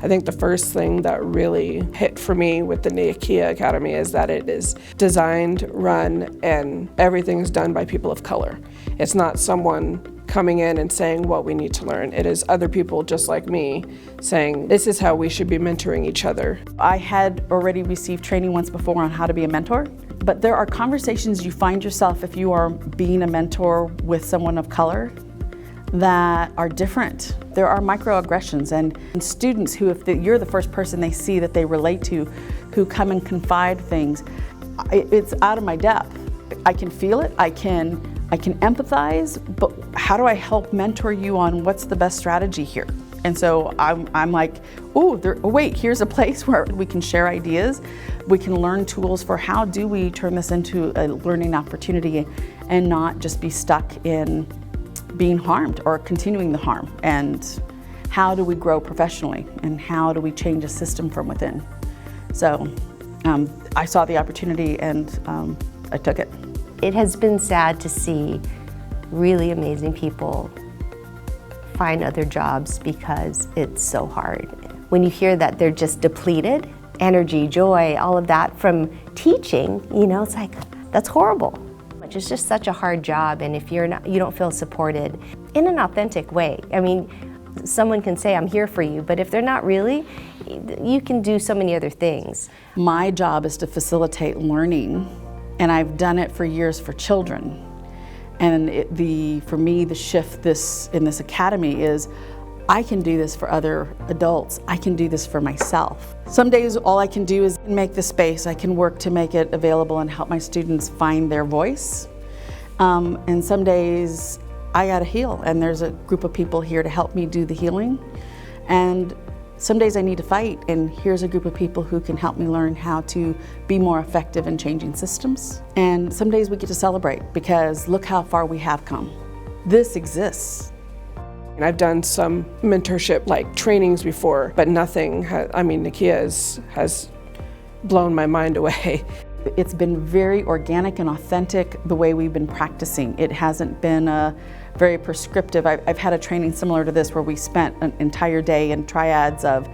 I think the first thing that really hit for me with the Nakia Academy is that it is designed, run, and everything's done by people of color. It's not someone coming in and saying what we need to learn. It is other people just like me saying, this is how we should be mentoring each other. I had already received training once before on how to be a mentor, but there are conversations you find yourself if you are being a mentor with someone of color that are different. There are microaggressions and students who, if you're the first person they see that they relate to, who come and confide things, it's out of my depth. I can feel it, I can empathize, but how do I help mentor you on what's the best strategy here? And so I'm like, oh, wait, here's a place where we can share ideas. We can learn tools for how do we turn this into a learning opportunity and not just be stuck in being harmed or continuing the harm. And how do we grow professionally and how do we change a system from within? So I saw the opportunity and I took it. It has been sad to see really amazing people find other jobs because it's so hard. When you hear that they're just depleted, energy, joy, all of that from teaching, you know, it's like, that's horrible. It's just such a hard job, and if you don't feel supported in an authentic way. I mean, someone can say, I'm here for you, but if they're not really, you can do so many other things. My job is to facilitate learning, and I've done it for years for children. And for me, the shift in this academy is, I can do this for other adults. I can do this for myself. Some days all I can do is make the space. I can work to make it available and help my students find their voice. And some days I gotta heal, and there's a group of people here to help me do the healing. And some days I need to fight, and here's a group of people who can help me learn how to be more effective in changing systems. And some days we get to celebrate because look how far we have come. This exists. And I've done some mentorship like trainings before, but nothing, Nakia has blown my mind away. It's been very organic and authentic the way we've been practicing. It hasn't been very prescriptive. I've had a training similar to this where we spent an entire day in triads of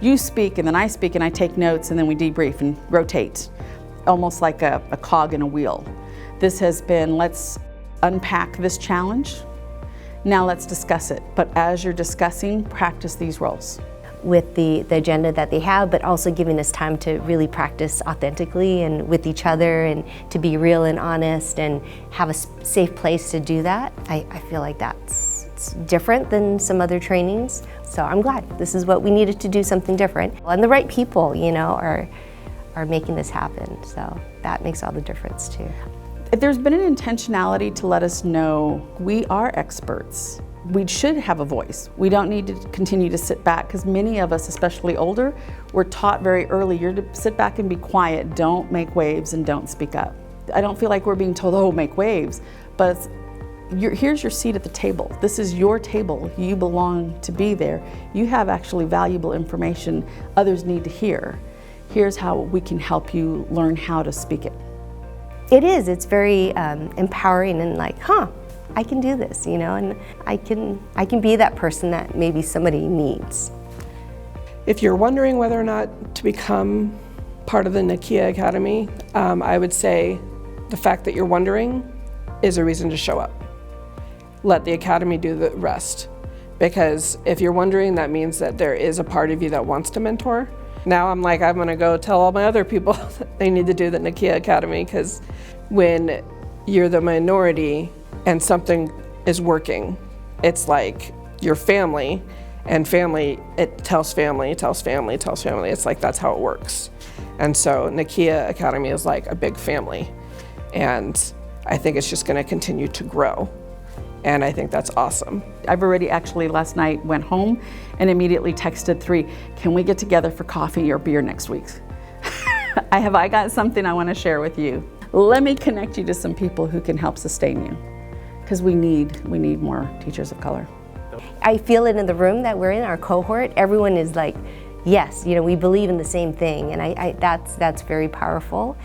you speak and then I speak and I take notes and then we debrief and rotate, almost like a cog in a wheel. This has been, let's unpack this challenge. Now let's discuss it, but as you're discussing, practice these roles. With the agenda that they have, but also giving us time to really practice authentically and with each other and to be real and honest and have a safe place to do that. I feel like it's different than some other trainings. So I'm glad this is what we needed to do, something different. And the right people, you know, are making this happen. So that makes all the difference too. There's been an intentionality to let us know we are experts. We should have a voice. We don't need to continue to sit back because many of us, especially older, were taught very early, you're to sit back and be quiet, don't make waves and don't speak up. I don't feel like we're being told, oh, make waves, but here's your seat at the table. This is your table. You belong to be there. You have actually valuable information others need to hear. Here's how we can help you learn how to speak it. It is. It's very empowering and like, I can do this, you know, and I can be that person that maybe somebody needs. If you're wondering whether or not to become part of the Nakia Academy, I would say the fact that you're wondering is a reason to show up. Let the Academy do the rest. Because if you're wondering, that means that there is a part of you that wants to mentor. Now I'm gonna go tell all my other people that they need to do the Nakia Academy, because when you're the minority and something is working, it's like your family, and family, it tells family, tells family, tells family. It's like that's how it works. And so Nakia Academy is like a big family, and I think it's just gonna continue to grow. And I think that's awesome. I've already actually last night went home and immediately texted 3, can we get together for coffee or beer next week? I got something I want to share with you. Let me connect you to some people who can help sustain you, because we need more teachers of color. I feel it in the room that we're in, our cohort. Everyone is like, yes, you know, we believe in the same thing, and that's very powerful.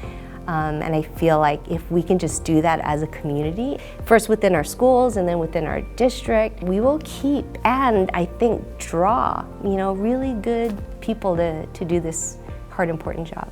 And I feel like if we can just do that as a community, first within our schools and then within our district, we will keep and I think draw, really good people to do this hard, important job.